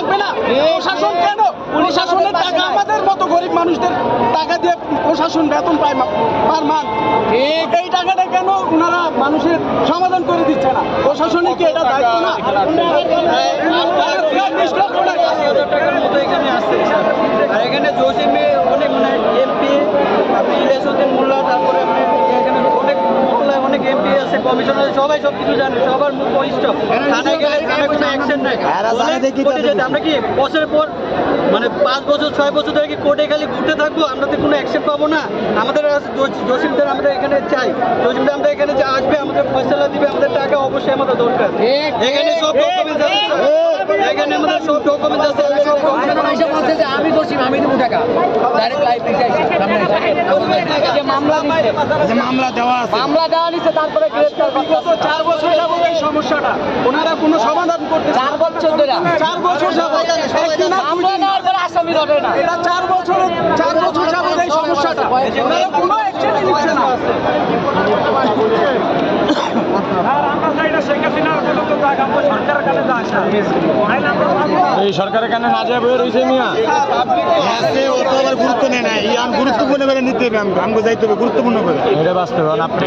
থাকবে না? প্রশাসন কেন? প্রশাসনের টাকা আমাদের মতো গরিব মানুষদের টাকা দিয়ে প্রশাসন বেতন পায় পার মাস। এই টাকাটা কেন ওনারা মানুষের সমাধান করে দিচ্ছে না? প্রশাসনের কি এটা দায়িত্ব না? আর এখানে জসিমে অনেক মানে এমপি, আপনি ইলিয়াসউদ্দিন মোল্লা, তারপরে আপনি এখানে অনেক এমপি আছে, কমিশনার, সবাই সব কিছু জানে, সবার মুখ বহিষ্ঠ। থানায় গেলে থানায় কোনো অ্যাকশন নাই। কোর্টে যেতে আমরা কি বছরের পর মানে 5 বছর 6 বছর ধরে কি কোর্টে খালি ঘুরতে থাকবো? আমরা তো কোনো অ্যাকশন পাবো না। আমাদের জসিমদের আমরা এখানে চাই, জসিমদের আমরা এখানে আসবে, আমাদের ফয়সালা দিবে, আমাদের টাকা অবশ্যই আমাদের দরকার। এখানে সব ডকুমেন্টস আছে, এখানে আমাদের সব ডকুমেন্টস আছে। আমি জসিম, আমি দেবো টাকা ডাইরেক্ট লাইভ মামলা দেওয়া নিচ্ছে, তারপরে বিগত 4 বছর যাবত এই সমস্যাটা ওনারা কোনো সমাধান করতে 4 বছর ধরে 4 বছর যাবত মামলা নেওয়ার পরে আসামি ধরে না। এটা 4 বছর যাবত এই সমস্যাটা ওনারা কোনো অ্যাকশনই নিচ্ছে না। এই সরকারের কানে না যায় বই রয়েছে মিয়া, গুরুত্ব নেয় না, গুরুত্বপূর্ণ করে নিতে হবে, আমাকে যাইতে হবে গুরুত্বপূর্ণ করে। এটা বাস্তব আপনি